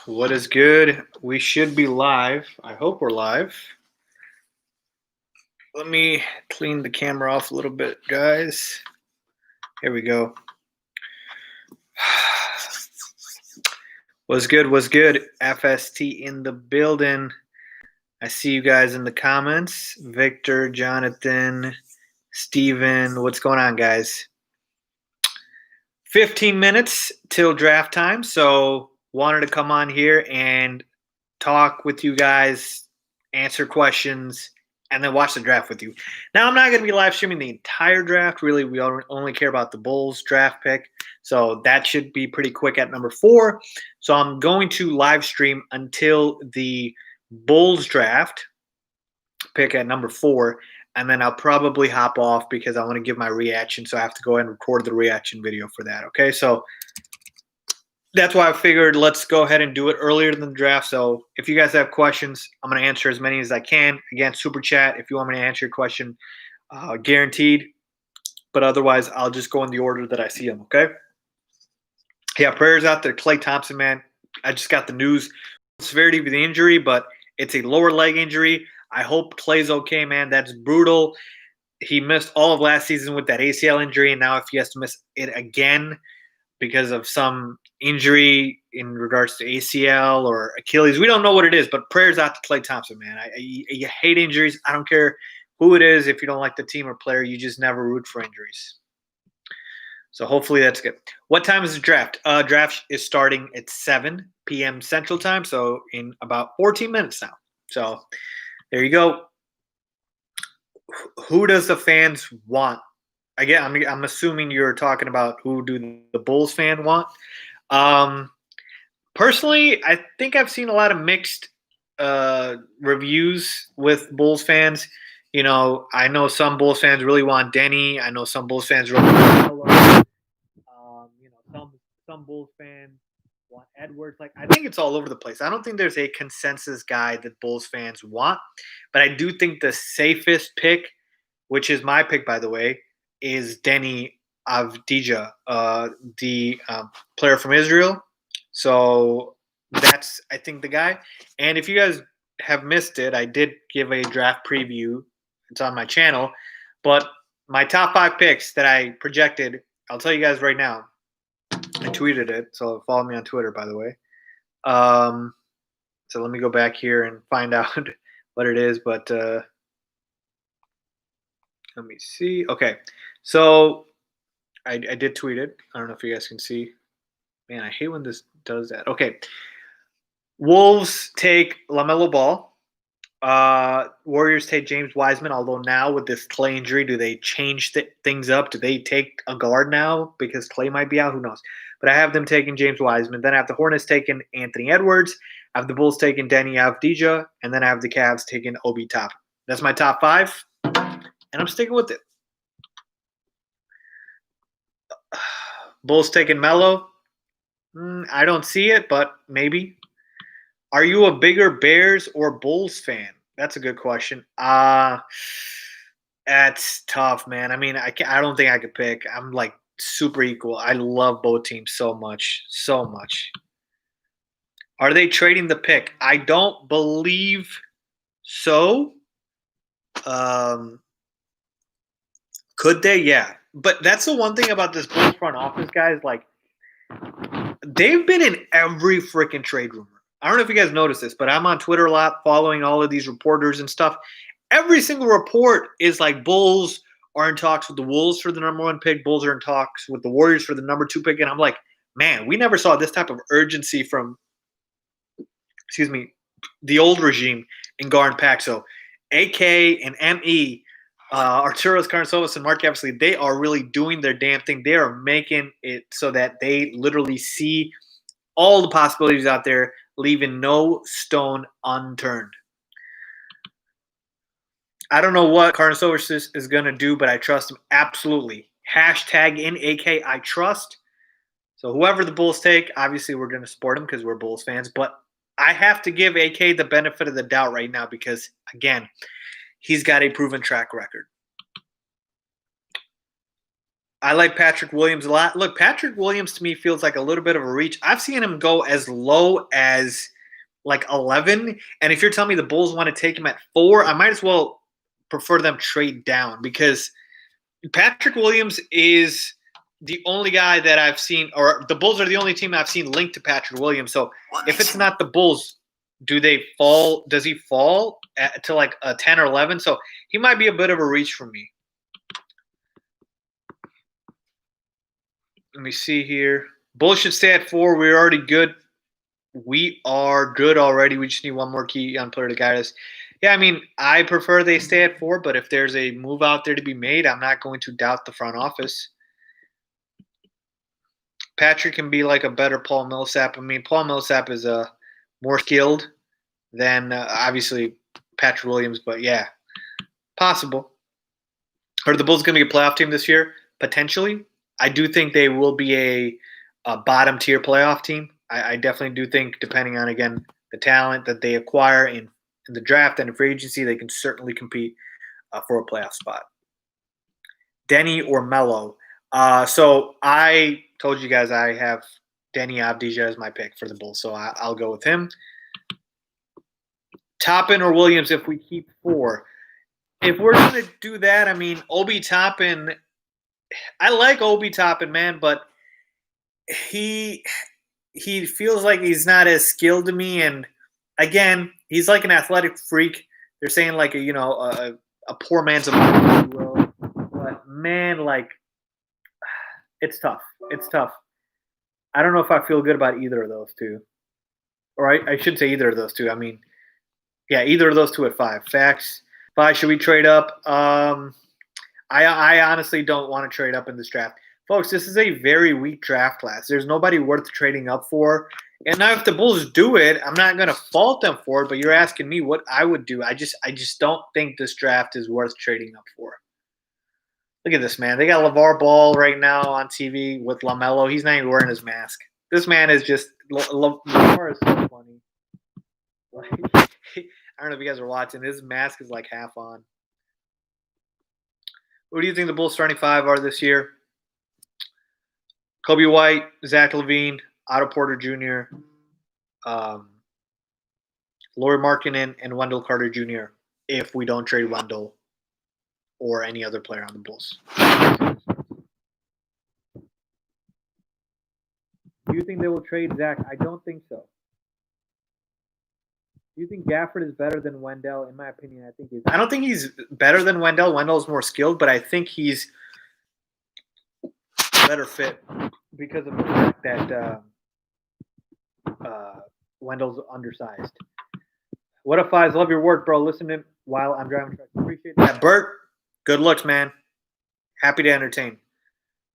What is good? We should be live. I hope we're live. Let me clean the camera off a little bit, guys. Here we go. What's good? What's good? FST in the building. I see you guys in the comments. Victor, Jonathan, Steven. What's going on, guys? 15 minutes till draft time. So wanted to come on here and talk with you guys, answer questions, and then watch the draft with you. Now, I'm not going to be live streaming the entire draft. Really, we only care about the Bulls draft pick. So that should be pretty quick at number 4. So I'm going to live stream until the Bulls draft pick at number 4. And then I'll probably hop off because I want to give my reaction. So I have to go ahead and record the reaction video for that. Okay, so that's why I figured let's go ahead and do it earlier than the draft. So if you guys have questions, I'm going to answer as many as I can. Again, super chat if you want me to answer your question, guaranteed. But otherwise, I'll just go in the order that I see them, okay? Yeah, prayers out there. Klay Thompson, man. I just got the news. Severity of the injury, but it's a lower leg injury. I hope Klay's okay, man. That's brutal. He missed all of last season with that ACL injury, and now if he has to miss it again because of some injury in regards to ACL or Achilles, we don't know what it is, but prayers out to Klay Thompson, man. You hate injuries. I don't care who it is. If you don't like the team or player, you just never root for injuries. So hopefully that's good. What time is the draft? Draft is starting at 7 p.m. Central Time, so in about 14 minutes now. So there you go. Who does the fans want? Again, I'm assuming you're talking about who do the Bulls fan want. Personally, I think I've seen a lot of mixed reviews with Bulls fans. You know, I know some Bulls fans really want Denny. I know some Bulls fans really want Lamelo. You know, some Bulls fans want Edwards. Like, I think it's all over the place. I don't think there's a consensus guy that Bulls fans want, but I do think the safest pick, which is my pick, by the way, is Denny Avdija, the player from Israel. So that's, I think, the guy. And if you guys have missed it, I did give a draft preview. It's on my channel. But my top 5 picks that I projected, I'll tell you guys right now. I tweeted it, so follow me on Twitter, by the way. So let me go back here and find out what it is. But let me see. Okay, so I did tweet it. I don't know if you guys can see. Man, I hate when this does that. Okay. Wolves take Lamelo Ball. Warriors take James Wiseman, although now with this Klay injury, do they change things up? Do they take a guard now because Klay might be out? Who knows? But I have them taking James Wiseman. Then I have the Hornets taking Anthony Edwards. I have the Bulls taking Denny Avdija. And then I have the Cavs taking Obi Toppin. That's my top 5, and I'm sticking with it. Bulls taking Melo. I don't see it, but maybe. Are you a bigger Bears or Bulls fan? That's a good question. That's tough, man. I mean, I don't think I could pick. I'm like super equal. I love both teams so much, so much. Are they trading the pick? I don't believe so. Could they? Yeah. But that's the one thing about this Bulls front office, guys. Like, they've been in every freaking trade rumor. I don't know if you guys noticed this, but I'm on Twitter a lot following all of these reporters and stuff. Every single report is like Bulls are in talks with the Wolves for the number 1 pick. Bulls are in talks with the Warriors for the number 2 pick. And I'm like, man, we never saw this type of urgency from, the old regime in Garden Pack. So AK and ME, Arturos Karnisovas and Mark Eversley, they are really doing their damn thing. They are making it so that they literally see all the possibilities out there, leaving no stone unturned. I don't know what Karnisovas is going to do, but I trust him absolutely. Hashtag in AK, I trust. So whoever the Bulls take, obviously we're going to support him because we're Bulls fans. But I have to give AK the benefit of the doubt right now because, again, he's got a proven track record. I like Patrick Williams a lot. Look, Patrick Williams to me feels like a little bit of a reach. I've seen him go as low as like 11. And if you're telling me the Bulls want to take him at 4, I might as well prefer them trade down because Patrick Williams is the only guy that I've seen, or the Bulls are the only team I've seen linked to Patrick Williams. So if it's not the Bulls, do they fall? Does he fall to like a 10 or 11? So he might be a bit of a reach for me. Let me see here. Bulls should stay at 4. We're already good. We are good already. We just need one more key on player to guide us. Yeah, I mean, I prefer they stay at 4, but if there's a move out there to be made, I'm not going to doubt the front office. Patrick can be like a better Paul Millsap. I mean, Paul Millsap is more skilled than obviously Patrick Williams, but yeah, possible. Are the Bulls going to be a playoff team this year? Potentially. I do think they will be a bottom tier playoff team. I definitely do think, depending on, again, the talent that they acquire in the draft and in free agency, they can certainly compete for a playoff spot. Denny or Melo. So I told you guys I have Denny Avdija as my pick for the Bulls, so I'll go with him. Toppin or Williams if we keep 4. If we're going to do that, I mean, Obi Toppin, I like Obi Toppin, man, but he feels like he's not as skilled to me. And again, he's like an athletic freak. They're saying like a poor man's a if you will. But man, like it's tough. It's tough. I don't know if I feel good about either of those two. Or I should say either of those two. I mean, yeah, either of those two at 5. Facts. 5, should we trade up? I honestly don't want to trade up in this draft. Folks, this is a very weak draft class. There's nobody worth trading up for. And now if the Bulls do it, I'm not going to fault them for it, but you're asking me what I would do. I just don't think this draft is worth trading up for. Look at this, man. They got LeVar Ball right now on TV with Lamelo. He's not even wearing his mask. This man is just – LeVar is so funny. Like, I don't know if you guys are watching. His mask is like half on. Who do you think the Bulls starting 5 are this year? Kobe White, Zach LaVine, Otto Porter Jr., Lauri Markkanen, and Wendell Carter Jr. if we don't trade Wendell or any other player on the Bulls. Do you think they will trade Zach? I don't think so. Do you think Gafford is better than Wendell? In my opinion, I don't think he's better than Wendell. Wendell's more skilled, but I think he's a better fit because of the fact that Wendell's undersized. What up, Faiz? Love your work, bro. Listen to him while I'm driving truck. Appreciate that. Bert, good looks, man. Happy to entertain.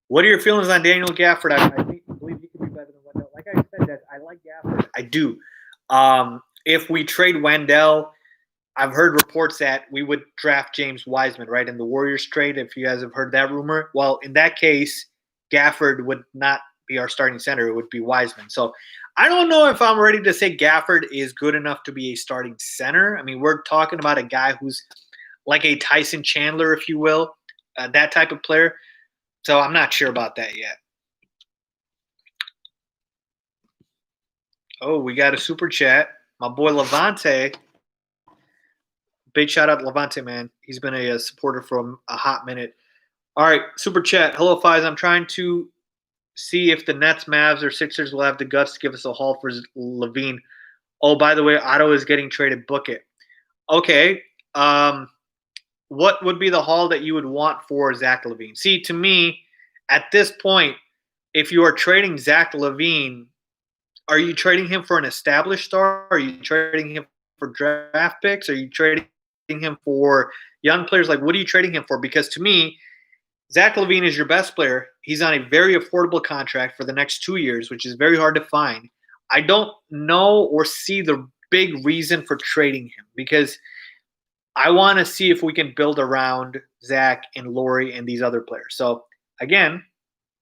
What are your feelings on Daniel Gafford? I believe he could be better than Wendell. Like I said, that I like Gafford. I do. If we trade Wendell, I've heard reports that we would draft James Wiseman, right, in the Warriors trade, if you guys have heard that rumor. Well, in that case, Gafford would not be our starting center. It would be Wiseman. So I don't know if I'm ready to say Gafford is good enough to be a starting center. I mean, we're talking about a guy who's like a Tyson Chandler, if you will, that type of player. So I'm not sure about that yet. Oh, we got a super chat. My boy Levante. Big shout out to Levante, man. He's been a supporter for a hot minute. All right, super chat. Hello, Faiz. I'm trying to see if the Nets, Mavs, or Sixers will have the guts to give us a haul for LaVine. Oh, by the way, Otto is getting traded. Book it. Okay. What would be the haul that you would want for Zach LaVine? See, to me, at this point, if you are trading Zach LaVine, are you trading him for an established star? Are you trading him for draft picks? Are you trading him for young players? Like, what are you trading him for? Because to me, Zach LaVine is your best player. He's on a very affordable contract for the next 2 years, which is very hard to find. I don't know or see the big reason for trading him because I want to see if we can build around Zach and Lauri and these other players. So, again,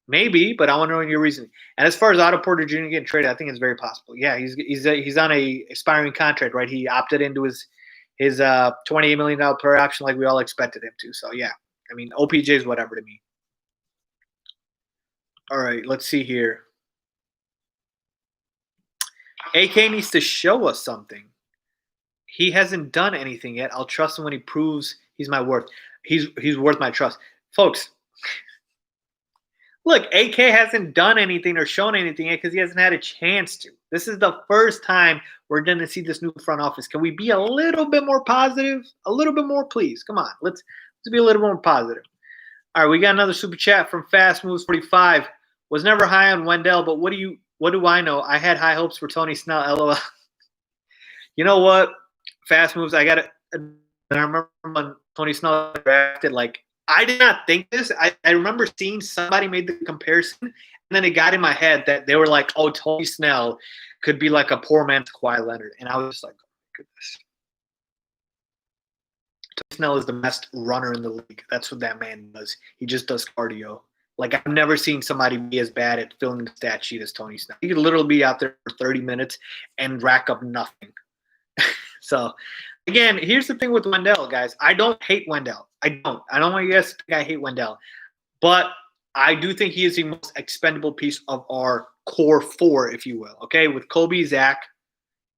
maybe, but I want to know your reasoning. And as far as Otto Porter Jr. getting traded, I think it's very possible. Yeah, he's on a expiring contract, right? He opted into his $28 million player option like we all expected him to. So, yeah. I mean, OPJ is whatever to me. All right, let's see here. AK needs to show us something. He hasn't done anything yet. I'll trust him when he proves he's my worth. He's worth my trust. Folks, look, AK hasn't done anything or shown anything yet because he hasn't had a chance to. This is the first time we're going to see this new front office. Can we be a little bit more positive? A little bit more, please. Come on, let's be a little more positive. All right, we got another super chat from Fast Moves 45. Was never high on Wendell, but what do I know? I had high hopes for Tony Snell. LOL. You know what? Fast Moves. I got it. I remember when Tony Snell drafted. Like, I did not think this. I remember seeing somebody made the comparison, and then it got in my head that they were like, "Oh, Tony Snell could be like a poor man's Kawhi Leonard," and I was just like, "Oh my goodness." Tony Snell is the best runner in the league. That's what that man does. He just does cardio. Like, I've never seen somebody be as bad at filling the stat sheet as Tony Snell. He could literally be out there for 30 minutes and rack up nothing. So, again, here's the thing with Wendell, guys. I don't hate Wendell. I don't. I don't want you guys to think I hate Wendell. But I do think he is the most expendable piece of our core four, if you will. Okay, with Kobe, Zach,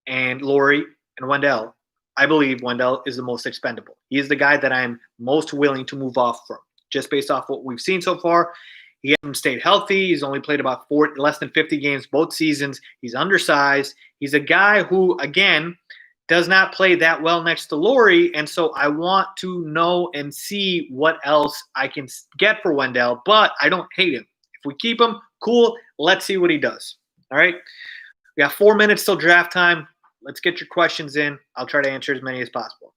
and Laurie and Wendell, I believe Wendell is the most expendable. He is the guy that I'm most willing to move off from, just based off what we've seen so far. He hasn't stayed healthy. He's only played about less than 50 games both seasons. He's undersized. He's a guy who, again, does not play that well next to Laurie, and so I want to know and see what else I can get for Wendell, but I don't hate him. If we keep him, cool. Let's see what he does. All right? We got 4 minutes till draft time. Let's get your questions in. I'll try to answer as many as possible.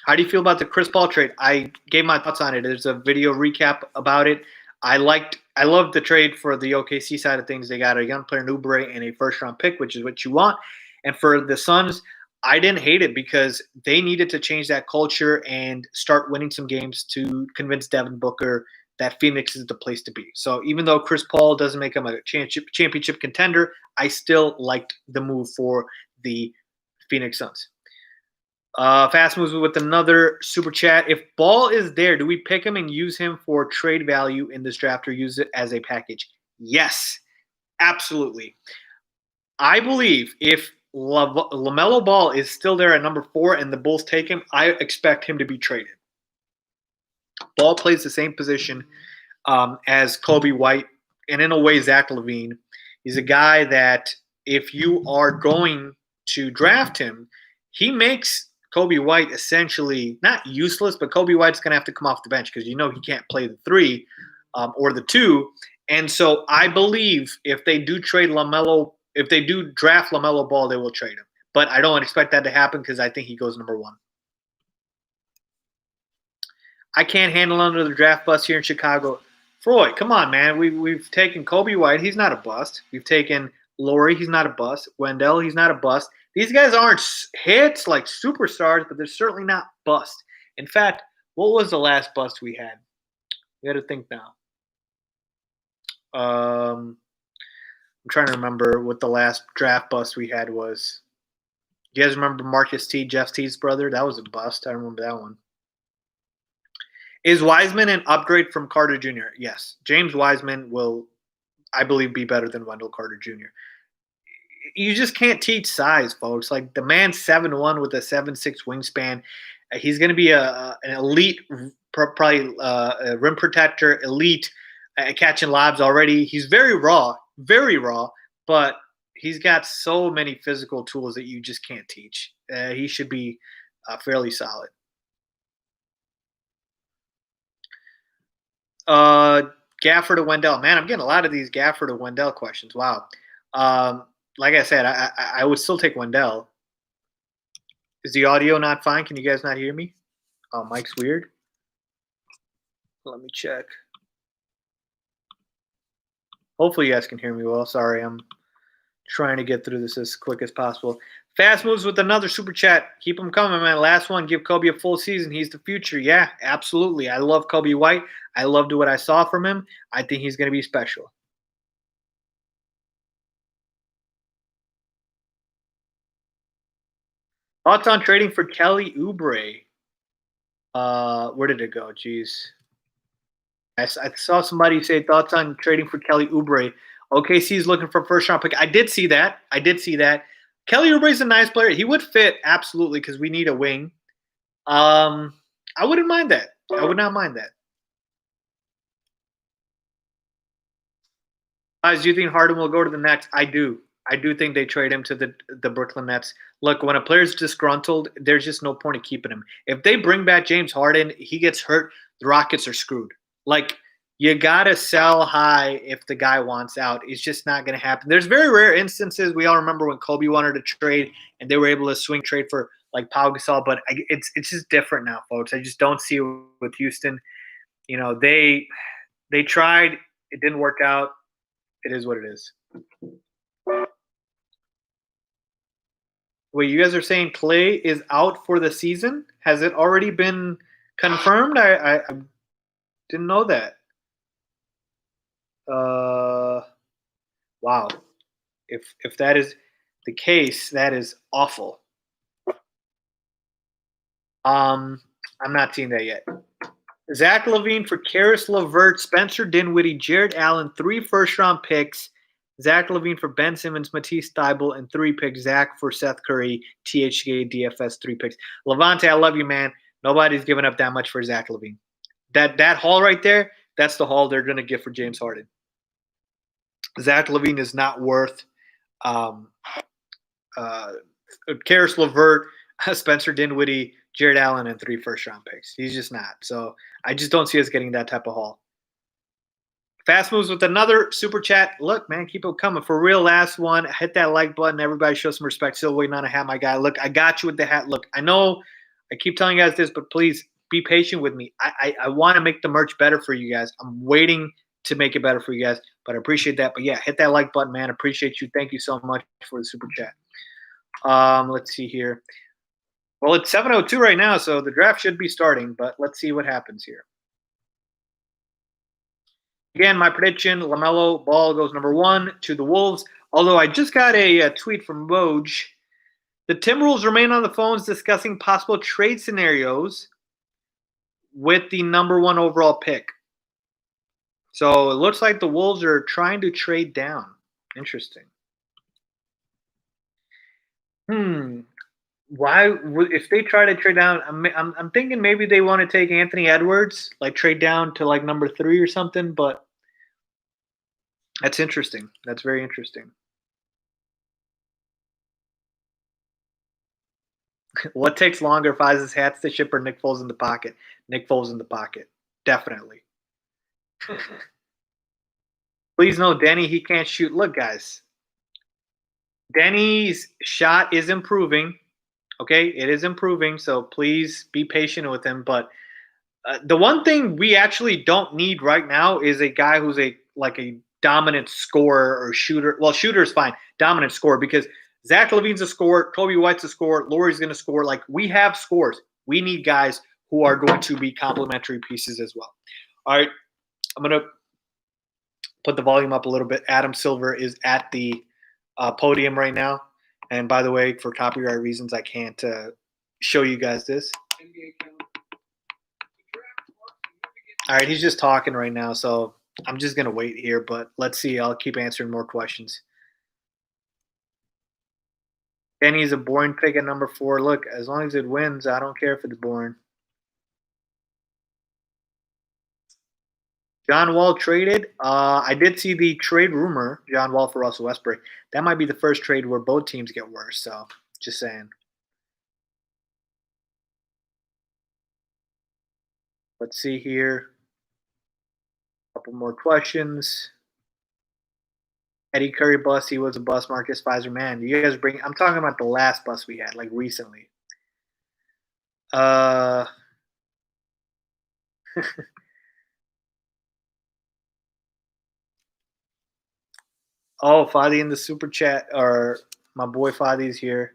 How do you feel about the Chris Paul trade? I gave my thoughts on it. There's a video recap about it. I loved the trade for the OKC side of things. They got a young player, Oubre, and a first-round pick, which is what you want. And for the Suns, I didn't hate it because they needed to change that culture and start winning some games to convince Devin Booker that Phoenix is the place to be. So even though Chris Paul doesn't make him a championship contender, I still liked the move for the Phoenix Suns. Fast moves with another super chat. If Ball is there, do we pick him and use him for trade value in this draft or use it as a package? Yes, absolutely. I believe if Lamelo Ball is still there at number 4 and the Bulls take him, I expect him to be traded. Ball plays the same position as Kobe White and in a way Zach LaVine. He's a guy that if you are going to draft him, he makes Kobe White essentially not useless, but Kobe White's going to have to come off the bench because you know he can't play the 3 or the 2. And so I believe if they do trade Lamelo, if they do draft Lamelo Ball, they will trade him. But I don't expect that to happen because I think he goes number 1. I can't handle under the draft bus here in Chicago. Freud, come on, man. We've taken Kobe White. He's not a bust. We've taken Laurie. He's not a bust. Wendell. He's not a bust. These guys aren't hits like superstars, but they're certainly not bust. In fact, what was the last bust we had? We got to think now. I'm trying to remember what the last draft bust we had was. Do you guys remember Marcus T, Jeff T's brother? That was a bust. I remember that one. Is Wiseman an upgrade from Carter Jr.? Yes. James Wiseman will, I believe, be better than Wendell Carter Jr. You just can't teach size, folks. Like, the man's 7'1" with a 7'6" wingspan. He's going to be an elite, probably a rim protector, elite catching lobs already. He's very raw, but he's got so many physical tools that you just can't teach. He should be fairly solid. Gafford to Wendell. Man, I'm getting a lot of these Gafford to Wendell questions. Wow. Like I said, I would still take Wendell. Is the audio not fine? Can you guys not hear me? Oh, Mike's weird. Let me check. Hopefully you guys can hear me well. Sorry, I'm trying to get through this as quick as possible. Fast moves with another super chat. Keep them coming, man. Last one, give Kobe a full season. He's the future. Yeah, absolutely. I love Kobe White. I loved what I saw from him. I think he's going to be special. Thoughts on trading for Kelly Oubre? Where did it go? Jeez. I saw somebody say thoughts on trading for Kelly Oubre. OKC is looking for a first round pick. I did see that. Kelly Oubre is a nice player. He would fit absolutely because we need a wing. I wouldn't mind that. I would not mind that. Guys, do you think Harden will go to the Nets? I do. I do think they trade him to the Brooklyn Nets. Look, when a player's disgruntled, there's just no point in keeping him. If they bring back James Harden, he gets hurt, the Rockets are screwed. Like, you gotta sell high if the guy wants out. It's just not gonna happen. There's very rare instances. We all remember when Kobe wanted to trade and they were able to swing trade for like Pau Gasol, but it's just different now, folks. I just don't see it with Houston. You know, they tried, it didn't work out. It is what it is. Wait, you guys are saying Clay is out for the season? Has it already been confirmed? I didn't know that. Wow. If that is the case, that is awful. I'm not seeing that yet. Zach LaVine for Karis LeVert, Spencer Dinwiddie, Jared Allen, 3 first-round picks. Zach LaVine for Ben Simmons, Matisse Thybulle, and 3 picks. Zach for Seth Curry, THK, DFS, 3 picks. Levante, I love you, man. Nobody's giving up that much for Zach LaVine. That haul right there, that's the haul they're going to get for James Harden. Zach LaVine is not worth Karis LeVert, Spencer Dinwiddie, Jared Allen, and 3 first-round picks. He's just not. So I just don't see us getting that type of haul. Fast Moves with another super chat. Look, man, keep it coming. For real, last one. Hit that like button. Everybody show some respect. Still waiting on a hat, my guy. Look, I got you with the hat. Look, I know I keep telling you guys this, but please be patient with me. I want to make the merch better for you guys. I'm waiting to make it better for you guys, but I appreciate that. But yeah, hit that like button, man. Appreciate you. Thank you so much for the super chat. Let's see here. Well, it's 7:02 right now, so the draft should be starting, but let's see what happens here. Again, my prediction, Lamelo Ball goes number 1 to the Wolves. Although I just got a tweet from Woj. The Timberwolves remain on the phones discussing possible trade scenarios with the number 1 overall pick. So it looks like the Wolves are trying to trade down. Interesting. Why, if they try to trade down, I'm thinking maybe they want to take Anthony Edwards, like trade down to like number 3 or something, but that's interesting. That's very interesting. What takes longer, Faiz's hats to ship or Nick Foles in the pocket? Nick Foles in the pocket. Definitely. Please know Denny, he can't shoot. Look, guys. Denny's shot is improving. Okay, it is improving, so please be patient with him. But the one thing we actually don't need right now is a guy who's a dominant scorer or shooter. Well, shooter is fine. Dominant scorer, because Zach LaVine's a scorer, Kobe White's a scorer, Laurie's going to score. Like, we have scores. We need guys who are going to be complementary pieces as well. All right, I'm going to put the volume up a little bit. Adam Silver is at the podium right now. And by the way, for copyright reasons, I can't show you guys this. All right, he's just talking right now, so I'm just going to wait here. But let's see. I'll keep answering more questions. Danny's a boring pick at number 4. Look, as long as it wins, I don't care if it's boring. John Wall traded. I did see the trade rumor, John Wall for Russell Westbrook. That might be the first trade where both teams get worse. So, just saying. Let's see here. A couple more questions. Eddie Curry bus. He was a bus. Marcus Pfizer. Man, you guys bring. I'm talking about the last bus we had, like recently. Oh, Fadi in the super chat, or my boy Fadi's here.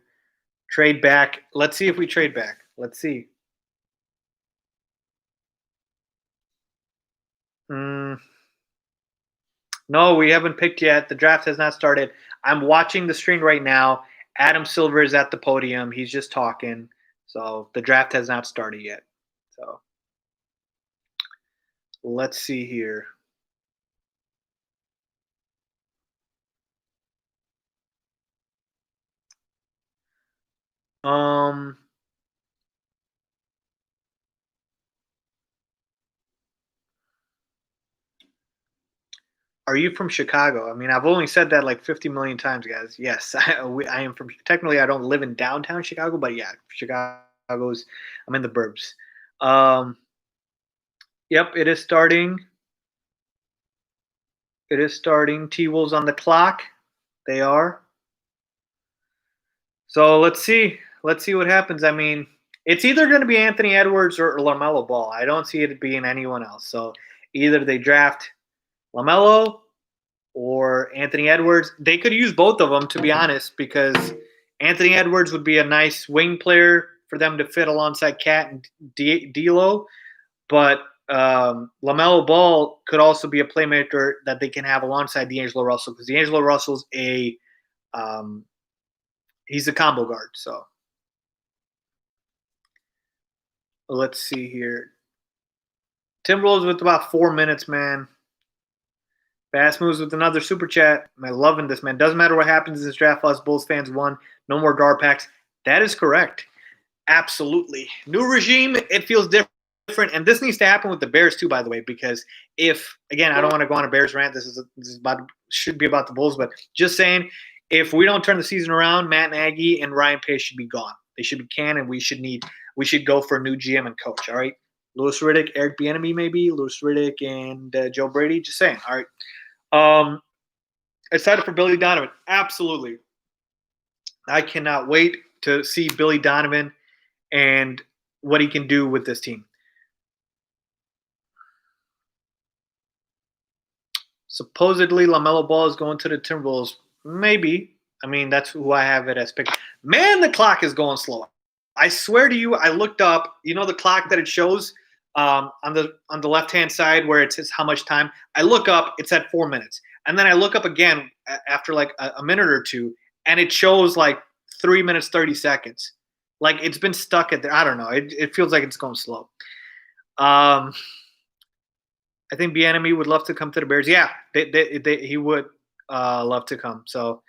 Trade back. Let's see if we trade back. Let's see. No, we haven't picked yet. The draft has not started. I'm watching the stream right now. Adam Silver is at the podium. He's just talking. So the draft has not started yet. So Let's see here. Um, are you from Chicago? I mean, I've only said that like 50 million times, guys. Yes, I am from. Technically, I don't live in downtown Chicago, but yeah, Chicago's. I'm in the burbs. Um, yep, it is starting. It is starting. T Wolves on the clock. They are. So let's see. Let's see what happens. I mean, it's either going to be Anthony Edwards or Lamelo Ball. I don't see it being anyone else. So either they draft Lamelo or Anthony Edwards. They could use both of them, to be honest, because Anthony Edwards would be a nice wing player for them to fit alongside Cat and D'Lo. But Lamelo Ball could also be a playmaker that they can have alongside D'Angelo Russell, because D'Angelo Russell's um, he's a combo guard. So let's see here. Timberwolves with about 4 minutes, man. Fast moves with another super chat. I'm loving this, man. Doesn't matter what happens in this draft. Us Bulls fans won. No more guard packs. That is correct. Absolutely. New regime. It feels different, and this needs to happen with the Bears too, by the way. Because if, again, I don't want to go on a Bears rant. This is about, should be about the Bulls, but just saying, if we don't turn the season around, Matt Nagy and Ryan Pace should be gone. They should be canned, and we should go for a new GM and coach. All right. Louis Riddick, Eric Bieniemy, maybe Louis Riddick and Joe Brady. Just saying. All right. Excited for Billy Donovan. Absolutely. I cannot wait to see Billy Donovan and what he can do with this team. Supposedly, Lamelo Ball is going to the Timberwolves. Maybe. I mean, that's who I have it as pick. Man, the clock is going slow. I swear to you, I looked up. You know the clock that it shows on the left hand side where it says how much time. I look up, it's at 4 minutes, and then I look up again after like a minute or two, and it shows like 3 minutes 30 seconds. Like it's been stuck at there. I don't know. It feels like it's going slow. I think Bieniemy would love to come to the Bears. Yeah, he would love to come. So,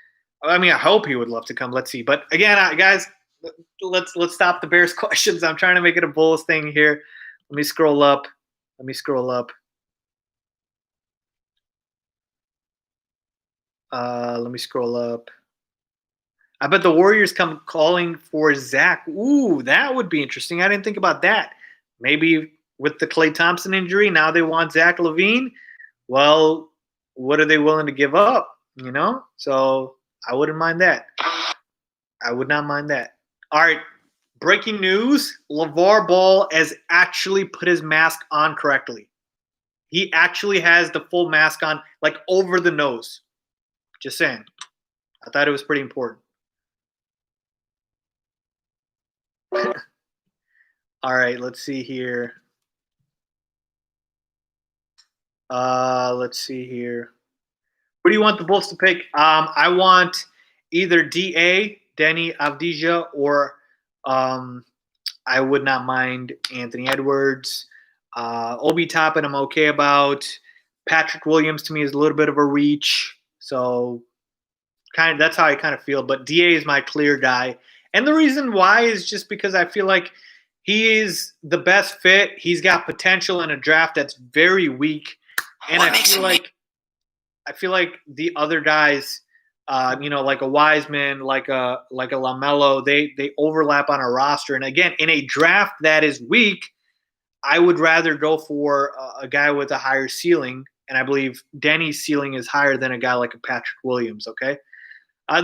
I mean, I hope he would love to come. Let's see. But again, guys, let's stop the Bears questions. I'm trying to make it a Bulls thing here. Let me scroll up. Let me scroll up. I bet the Warriors come calling for Zach. Ooh, that would be interesting. I didn't think about that. Maybe with the Klay Thompson injury, now they want Zach LaVine. Well, what are they willing to give up? You know? So I wouldn't mind that. I would not mind that. All right. Breaking news. LeVar Ball has actually put his mask on correctly. He actually has the full mask on, like over the nose. Just saying. I thought it was pretty important. All right, let's see here. Let's see here. What do you want the Bulls to pick? I want either DA, Denny Avdija, or I would not mind Anthony Edwards. Obi Toppin, I'm okay about. Patrick Williams to me is a little bit of a reach. So that's how I kind of feel. But DA is my clear guy. And the reason why is just because I feel like he is the best fit. He's got potential in a draft that's very weak. And I feel like the other guys, like a Wiseman, like a Lamelo, they overlap on a roster. And again, in a draft that is weak, I would rather go for a guy with a higher ceiling. And I believe Denny's ceiling is higher than a guy like a Patrick Williams. Okay,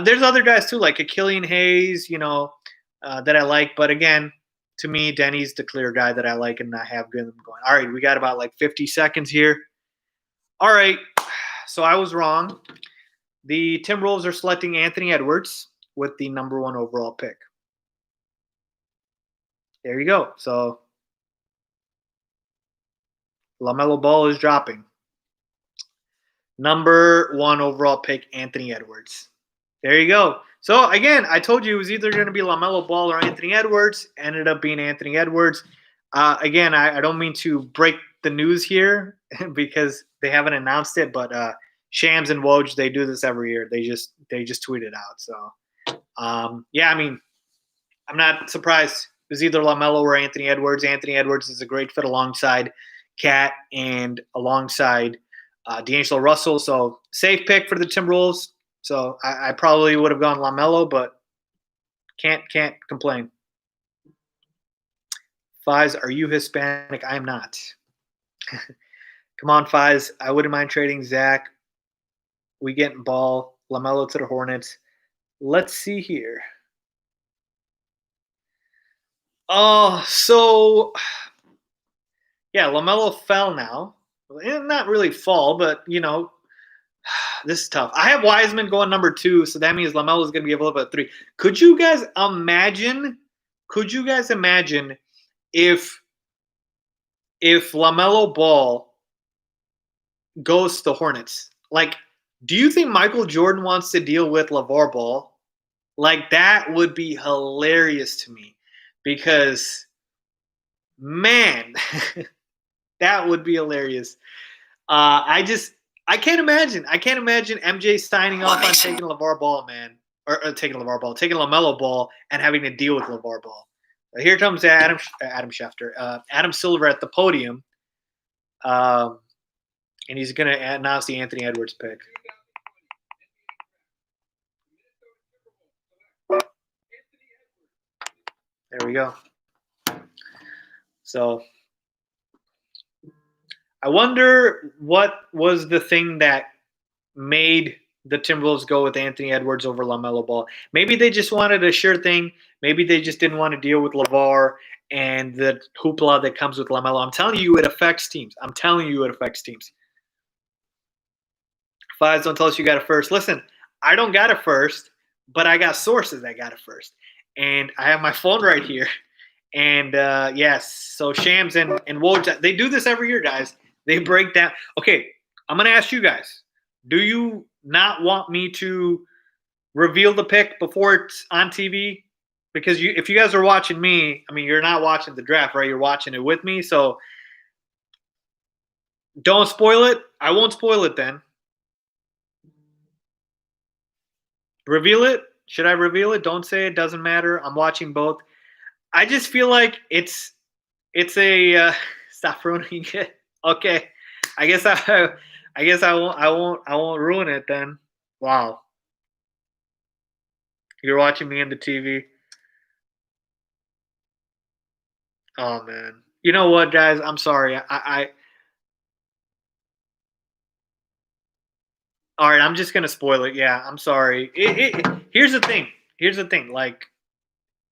there's other guys too, like a Killian Hayes, that I like. But again, to me, Denny's the clear guy that I like, and I have good going. All right, we got about like 50 seconds here. All right, so I was wrong. The Timberwolves are selecting Anthony Edwards with the number 1 overall pick. There you go. So LaMelo Ball is dropping. Number 1 overall pick, Anthony Edwards. There you go. So, again, I told you it was either going to be LaMelo Ball or Anthony Edwards. Ended up being Anthony Edwards. Again, I don't mean to break the news here because they haven't announced it. But Shams and Woj, they do this every year. They just tweet it out. So yeah, I mean, I'm not surprised. It was either Lamelo or Anthony Edwards. Anthony Edwards is a great fit alongside Cat and alongside D'Angelo Russell. So safe pick for the Timberwolves. So I probably would have gone Lamelo, but can't complain. Faiz, are you Hispanic? I am not. Come on, Faiz. I wouldn't mind trading Zach. We getting Ball. Lamelo to the Hornets. Let's see here. Oh, so yeah, Lamelo fell now. Not really fall, but this is tough. I have Wiseman going number 2, so that means Lamelo is going to be available at 3. Could you guys imagine? If Lamelo Ball goes to the Hornets? Like, do you think Michael Jordan wants to deal with LeVar Ball? Like, that would be hilarious to me because, man, that would be hilarious. I can't imagine. MJ signing off on taking LeVar Ball, man. Or taking Lamelo Ball and having to deal with LeVar Ball. Here comes Adam Schefter. Adam Silver at the podium. And he's going to announce the Anthony Edwards pick. There we go. So I wonder what was the thing that made the Timberwolves go with Anthony Edwards over LaMelo Ball. Maybe they just wanted a sure thing. Maybe they just didn't want to deal with LeVar and the hoopla that comes with LaMelo. I'm telling you, it affects teams. Faiz, don't tell us you got it first. Listen, I don't got it first, but I got sources that got it first. And I have my phone right here. And yes, so Shams and Woj, they do this every year, guys. They break down. Okay, I'm going to ask you guys. Do you not want me to reveal the pick before it's on TV? Because if you guys are watching me, I mean, you're not watching the draft, right? You're watching it with me. So don't spoil it. I won't spoil it then. Reveal it. Should I reveal it? Don't say it. Doesn't matter. I'm watching both. I just feel like it's a stop ruining it. Okay, I guess I won't ruin it then. Wow, you're watching me on the TV. Oh man, you know what, guys? I'm sorry. I all right. I'm just gonna spoil it. Yeah, I'm sorry. Here's the thing. Like,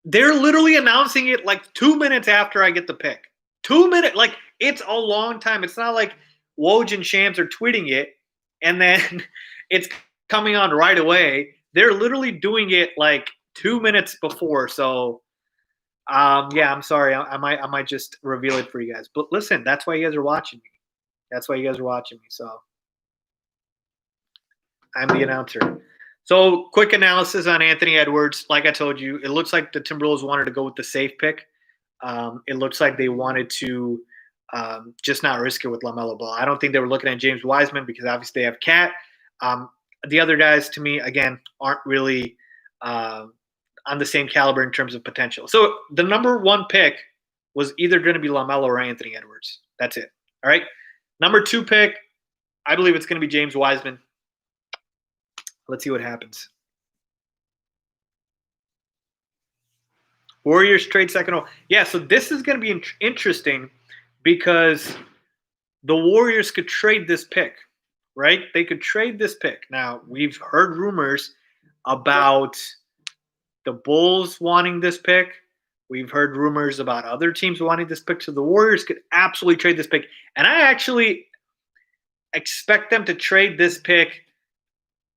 they're literally announcing it like 2 minutes after I get the pick. 2 minutes. Like, it's a long time. It's not like Woj and Shams are tweeting it and then it's coming on right away. They're literally doing it like 2 minutes before. So, yeah, I'm sorry. I might just reveal it for you guys. But listen, that's why you guys are watching me. So, I'm the announcer. So, quick analysis on Anthony Edwards. Like I told you, it looks like the Timberwolves wanted to go with the safe pick. It looks like they wanted to just not risk it with LaMelo Ball. I don't think they were looking at James Wiseman because obviously they have Cat. The other guys, to me, again, aren't really on the same caliber in terms of potential. So the number 1 pick was either going to be LaMelo or Anthony Edwards. That's it. All right. Number 2 pick, I believe it's going to be James Wiseman. Let's see what happens. Warriors trade second. Yeah, so this is going to be interesting because the Warriors could trade this pick, right? They could trade this pick. Now, we've heard rumors about the Bulls wanting this pick. We've heard rumors about other teams wanting this pick. So the Warriors could absolutely trade this pick. And I actually expect them to trade this pick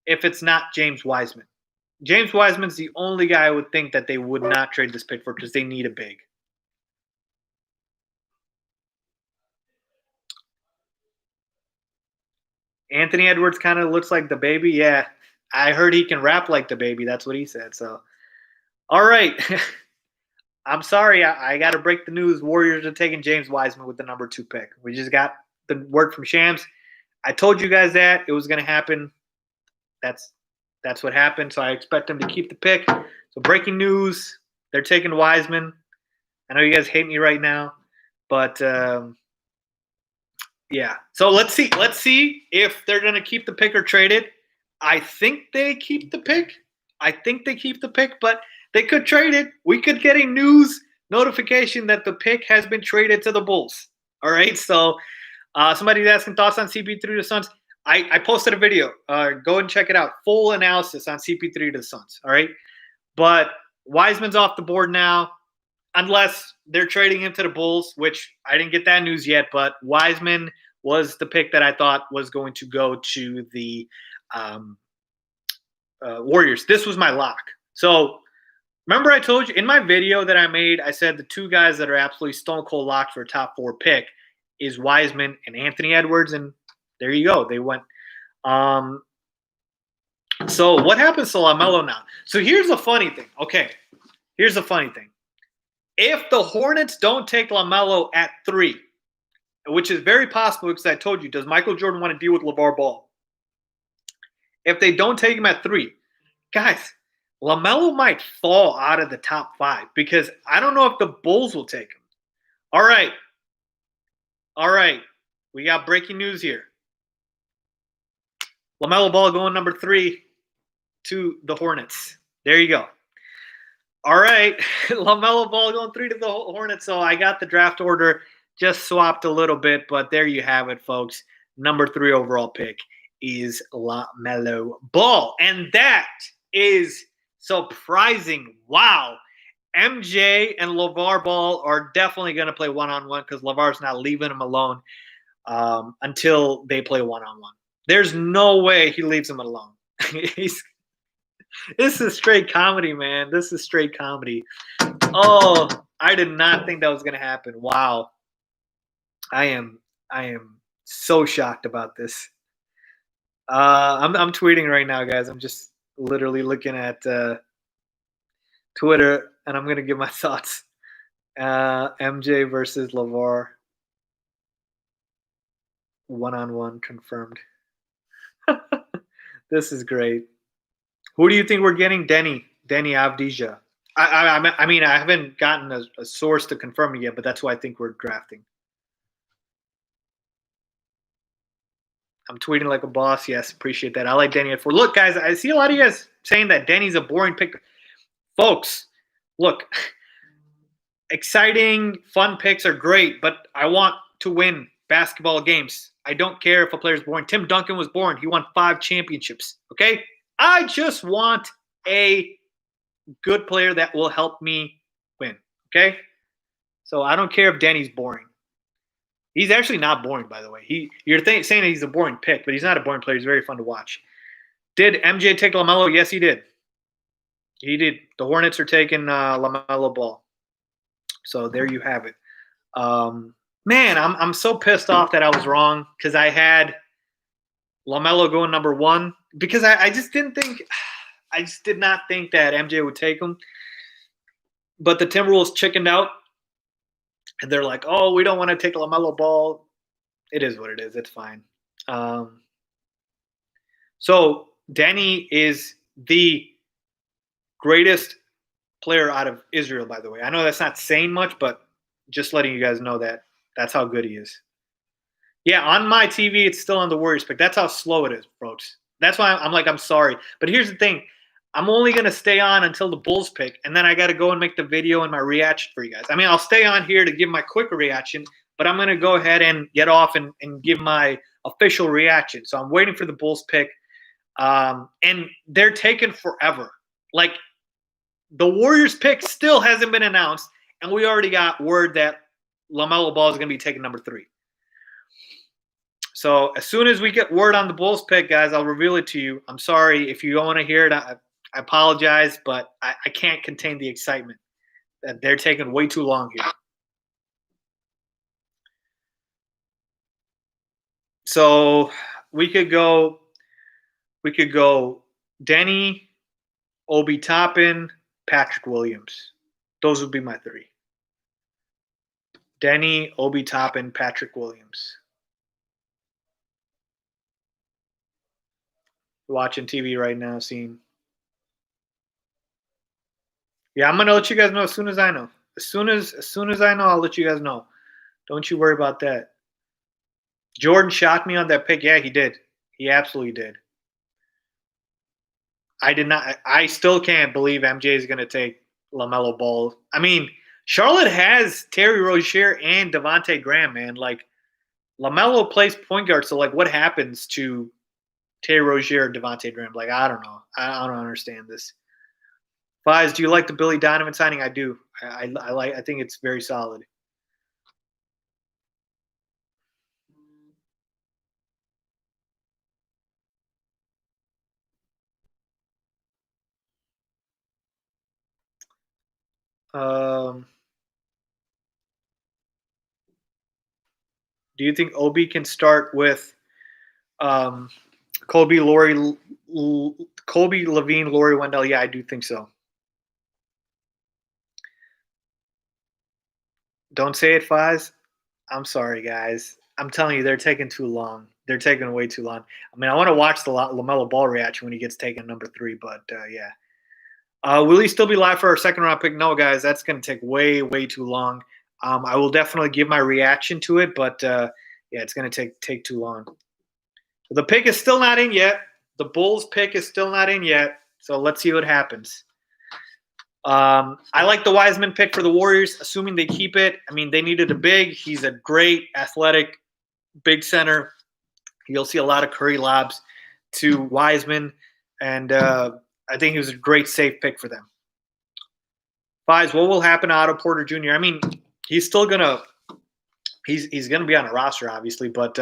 if it's not James Wiseman. James Wiseman's the only guy I would think that they would not trade this pick for because they need a big. Anthony Edwards kind of looks like the baby. Yeah, I heard he can rap like the baby. That's what he said. So, all right. I'm sorry. I got to break the news. Warriors are taking James Wiseman with the number 2 pick. We just got the word from Shams. I told you guys that it was going to happen. That's what happened. So I expect them to keep the pick. So breaking news: they're taking Wiseman. I know you guys hate me right now, but yeah. So let's see. Let's see if they're going to keep the pick or trade it. I think they keep the pick. But they could trade it. We could get a news notification that the pick has been traded to the Bulls. All right. So somebody's asking thoughts on CP3 to the Suns. I posted a video. Go and check it out. Full analysis on CP3 to the Suns. All right. But Wiseman's off the board now, unless they're trading him to the Bulls, which I didn't get that news yet. But Wiseman was the pick that I thought was going to go to the Warriors. This was my lock. So remember I told you in my video that I made, I said the two guys that are absolutely stone cold locked for a top 4 pick is Wiseman and Anthony Edwards, and there you go. They went. So what happens to Lamelo now? So here's the funny thing. Okay, here's the funny thing. If the Hornets don't take Lamelo at 3, which is very possible because I told you, does Michael Jordan want to deal with LeVar Ball? If they don't take him at 3, guys, LaMelo might fall out of the top 5 because I don't know if the Bulls will take him. All right. We got breaking news here. LaMelo Ball going number 3 to the Hornets. There you go. All right. LaMelo Ball going 3 to the Hornets. So I got the draft order just swapped a little bit, but there you have it, folks. Number 3 overall pick is LaMelo Ball. And that is surprising. Wow. MJ and LeVar Ball are definitely going to play one-on-one because LeVar's not leaving him alone until they play one-on-one. There's no way he leaves him alone. This is straight comedy, man. This is straight comedy. Oh, I did not think that was going to happen. Wow. I am so shocked about this. I'm tweeting right now, guys. I'm just literally looking at Twitter, and I'm going to give my thoughts. MJ versus LeVar. One-on-one confirmed. This is great. Who do you think we're getting? Denny Avdija. I mean, I haven't gotten a source to confirm it yet, but that's who I think we're drafting. I'm tweeting like a boss. Yes, appreciate that. I like Denny at 4. Look, guys, I see a lot of you guys saying that Denny's a boring pick. Folks, look, exciting, fun picks are great, but I want to win basketball games. I don't care if a player's boring. Tim Duncan was boring. He won 5 championships, okay? I just want a good player that will help me win, okay? So I don't care if Denny's boring. He's actually not boring, by the way. You're saying that he's a boring pick, but he's not a boring player. He's very fun to watch. Did MJ take LaMelo? Yes, he did. He did. The Hornets are taking LaMelo Ball. So there you have it. Man, I'm so pissed off that I was wrong because I had LaMelo going number 1 because I just did not think that MJ would take him. But the Timberwolves chickened out. And they're like, oh, we don't want to take LaMelo Ball. It is what it is. It's fine. So Denny is the greatest player out of Israel, by the way. I know that's not saying much, but just letting you guys know that that's how good he is. Yeah, on my TV, it's still on the Warriors pick. That's how slow it is, folks. That's why I'm sorry. But here's the thing. I'm only going to stay on until the Bulls pick, and then I got to go and make the video and my reaction for you guys. I mean, I'll stay on here to give my quick reaction, but I'm going to go ahead and get off and give my official reaction. So I'm waiting for the Bulls pick, and they're taking forever. Like, the Warriors pick still hasn't been announced, and we already got word that LaMelo Ball is going to be taking number 3. So as soon as we get word on the Bulls pick, guys, I'll reveal it to you. I'm sorry if you don't want to hear it. I apologize, but I can't contain the excitement that they're taking way too long here. So we could go Denny, Obi Toppin, Patrick Williams. Those would be my 3. Denny, Obi Toppin, Patrick Williams. Watching TV right now, seeing. Yeah, I'm gonna let you guys know as soon as I know. As soon as I know, I'll let you guys know. Don't you worry about that. Jordan shocked me on that pick. Yeah, he did. He absolutely did. I did not. I still can't believe MJ is gonna take Lamelo Ball. I mean, Charlotte has Terry Rozier and Devontae Graham. Man, like Lamelo plays point guard. So like, what happens to Terry Rozier or Devontae Graham? Like, I don't know. I don't understand this. Faiz, do you like the Billy Donovan signing? I do. I like. I think it's very solid. Um, do you think Obi can start with um, Kobe, Kobe, Levine, Laurie Wendell? Yeah, I do think so. Don't say it, Faiz. I'm sorry, guys. I'm telling you, they're taking too long. They're taking way too long. I mean, I want to watch the Lamelo Ball reaction when he gets taken number 3, but yeah. Will he still be live for our second round pick? No, guys, that's going to take way, way too long. I will definitely give my reaction to it, but yeah, it's going to take too long. The pick is still not in yet. The Bulls pick is still not in yet, so let's see what happens. I like the Wiseman pick for the Warriors, assuming they keep it. I mean, they needed a big. He's a great athletic big center. You'll see a lot of Curry lobs to Wiseman, and I think he was a great safe pick for them. Fives, what will happen to Otto Porter Jr.? I mean, he's still gonna he's gonna be on a roster, obviously, but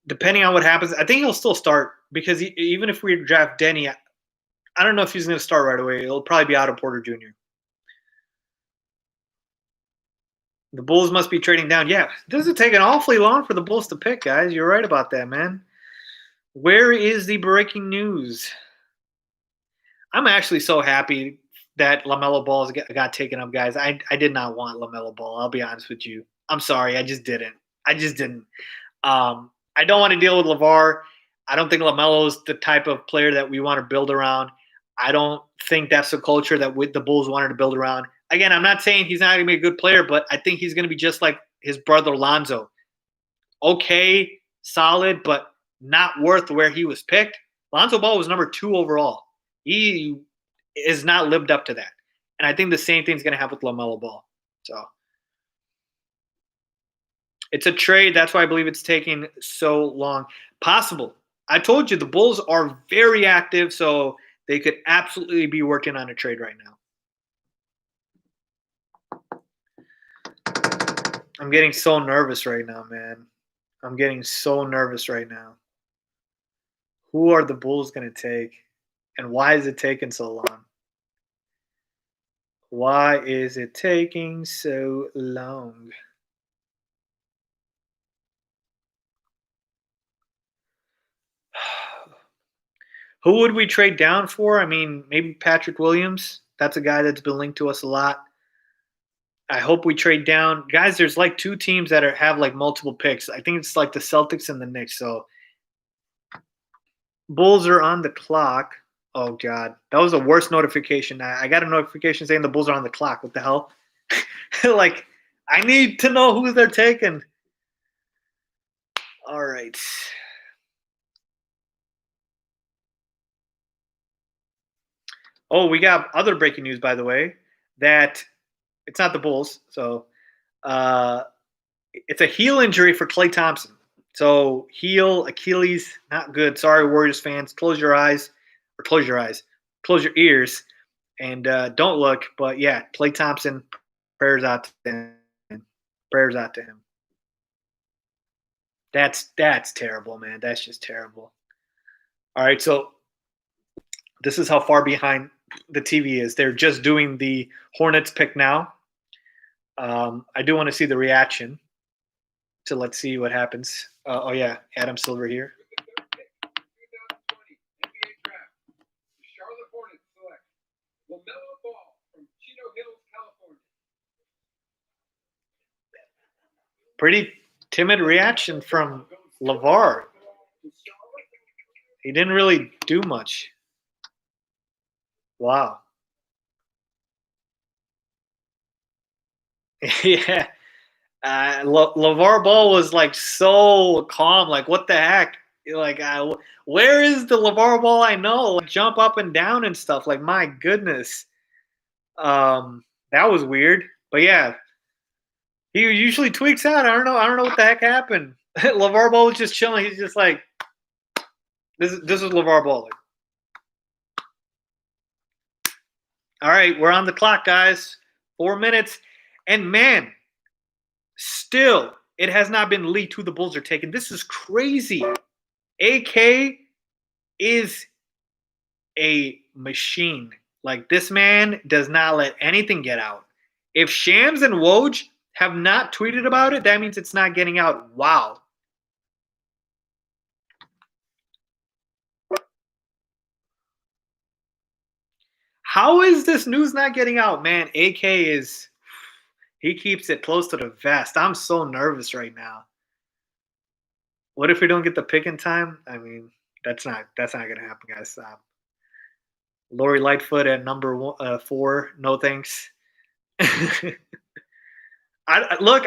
depending on what happens, I think he'll still start because even if we draft Denny, I don't know if he's gonna start right away. It'll probably be Otto Porter Jr. The Bulls must be trading down. Yeah, this is taking awfully long for the Bulls to pick, guys. You're right about that, man. Where is the breaking news? I'm actually so happy that Lamelo Ball got taken up, guys. I did not want Lamelo Ball. I'll be honest with you. I'm sorry. I just didn't. I just didn't. I don't want to deal with LeVar. I don't think Lamelo's the type of player that we want to build around. I don't think that's the culture that the Bulls wanted to build around. Again, I'm not saying he's not going to be a good player, but I think he's going to be just like his brother Lonzo. Okay, solid, but not worth where he was picked. Lonzo Ball was number 2 overall. He is not lived up to that. And I think the same thing's going to happen with LaMelo Ball. So it's a trade. That's why I believe it's taking so long. Possible. I told you the Bulls are very active, so they could absolutely be working on a trade right now. I'm getting so nervous right now, man. I'm getting so nervous right now. Who are the Bulls going to take? And why is it taking so long? Why is it taking so long? Who would we trade down for? I mean, maybe Patrick Williams. That's a guy that's been linked to us a lot. I hope we trade down. Guys, there's like 2 teams that have like multiple picks. I think it's like the Celtics and the Knicks. So Bulls are on the clock. Oh, God. That was the worst notification. I got a notification saying the Bulls are on the clock. What the hell? Like, I need to know who they're taking. All right. Oh, we got other breaking news, by the way, that it's not the Bulls. So it's a heel injury for Klay Thompson. So heel, Achilles, not good. Sorry, Warriors fans. Close your eyes, or close your ears, and don't look. But yeah, Klay Thompson, prayers out to him. Prayers out to him. That's terrible, man. That's just terrible. All right, so this is how far behind the TV is. They're just doing the Hornets pick now. I do want to see the reaction. So let's see what happens. Oh yeah, Adam Silver here. Pretty timid reaction from LeVar. He didn't really do much. Wow. Yeah. LeVar Ball was like so calm. Like, what the heck? Like, where is the LeVar Ball I know? Like, jump up and down and stuff. Like, my goodness. That was weird. But yeah, he usually tweaks out. I don't know. I don't know what the heck happened. LeVar Ball was just chilling. He's just like, this is LeVar Ball. Like, all right, we're on the clock, guys. 4 minutes. And man, still, it has not been leaked who the Bulls are taking. This is crazy. AK is a machine. Like, this man does not let anything get out. If Shams and Woj have not tweeted about it, that means it's not getting out. Wow. How is this news not getting out? Man, AK is he keeps it close to the vest. I'm so nervous right now. What if we don't get the pick in time? I mean, that's not gonna happen, guys. Stop. Lori Lightfoot at number 4. No thanks. Look,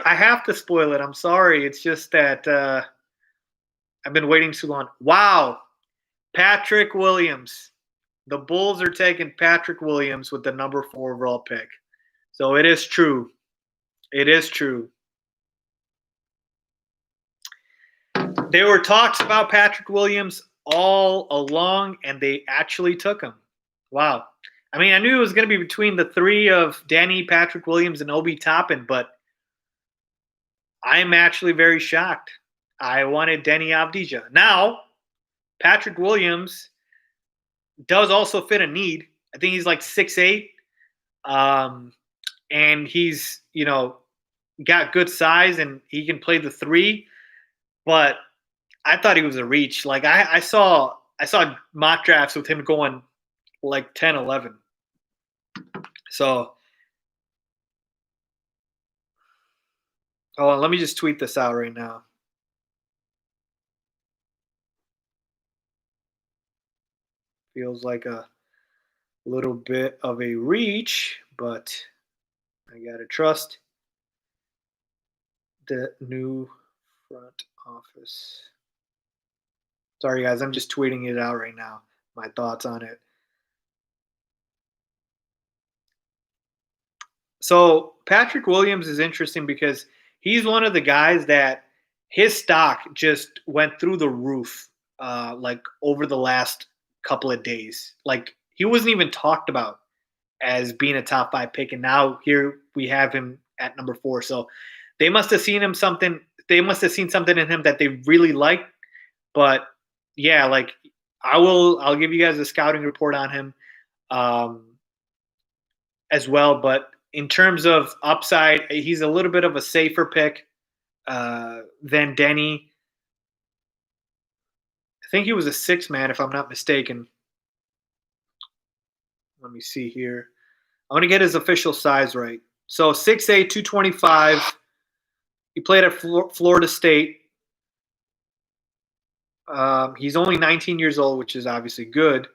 I have to spoil it. I'm sorry. It's just that I've been waiting too long. Wow, Patrick Williams. The Bulls are taking Patrick Williams with the number 4 overall pick. So it is true. It is true. There were talks about Patrick Williams all along, and they actually took him. Wow. I mean, I knew it was going to be between the 3 of Danny, Patrick Williams, and Obi Toppin, but I'm actually very shocked. I wanted Denny Avdija. Now, Patrick Williams does also fit a need. I think he's like 6'8", and he's got good size and he can play the 3. But I thought he was a reach. Like I saw mock drafts with him going like 10, 11. So hold on, let me just tweet this out right now. Feels like a little bit of a reach, but I gotta trust the new front office. Sorry, guys, I'm just tweeting it out right now. My thoughts on it. So Patrick Williams is interesting because he's one of the guys that his stock just went through the roof, like over the last couple of days. Like he wasn't even talked about as being a top 5 pick, and now here we have him at number 4. So they must have seen something in him that they really liked. But yeah, like I'll give you guys a scouting report on him as well. But in terms of upside, he's a little bit of a safer pick than Denny. I think he was a 6-man, if I'm not mistaken. Let me see here. I want to get his official size right. So 6'8", 225. He played at Florida State. He's only 19 years old, which is obviously good.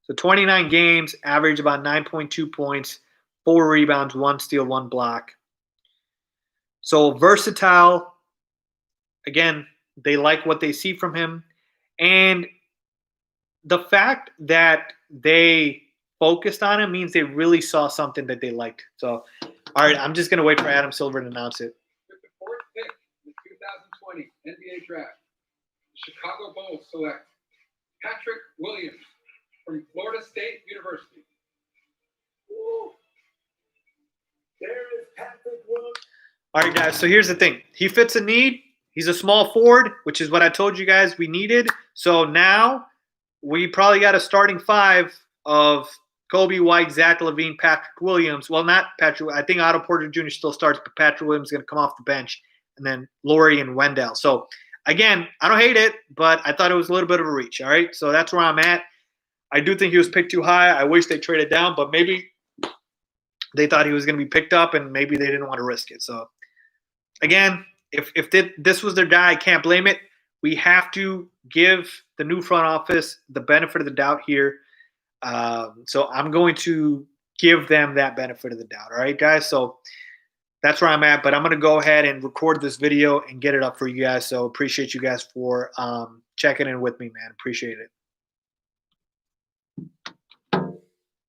So 29 games, average about 9.2 points, 4 rebounds, 1 steal, 1 block. So versatile. Again, they like what they see from him. And the fact that they focused on him means they really saw something that they liked. So, all right, I'm just going to wait for Adam Silver to announce it. With the 4th pick in the 2020 NBA Draft, the Chicago Bulls select Patrick Williams from Florida State University. Ooh. There is Patrick Williams. All right, guys, so here's the thing. He fits a need. He's a small forward, which is what I told you guys we needed. So now we probably got a starting 5 of Kobe White, Zach LaVine, Patrick Williams. Well, not Patrick. I think Otto Porter Jr. still starts, but Patrick Williams is going to come off the bench, and then Laurie and Wendell. So, again, I don't hate it, but I thought it was a little bit of a reach, all right? So that's where I'm at. I do think he was picked too high. I wish they traded down, but maybe they thought he was going to be picked up, and maybe they didn't want to risk it. So, again, if this was their guy, I can't blame it. We have to give the new front office the benefit of the doubt here. So I'm going to give them that benefit of the doubt. All right, guys. So that's where I'm at. But I'm going to go ahead and record this video and get it up for you guys. So appreciate you guys for checking in with me, man. Appreciate it.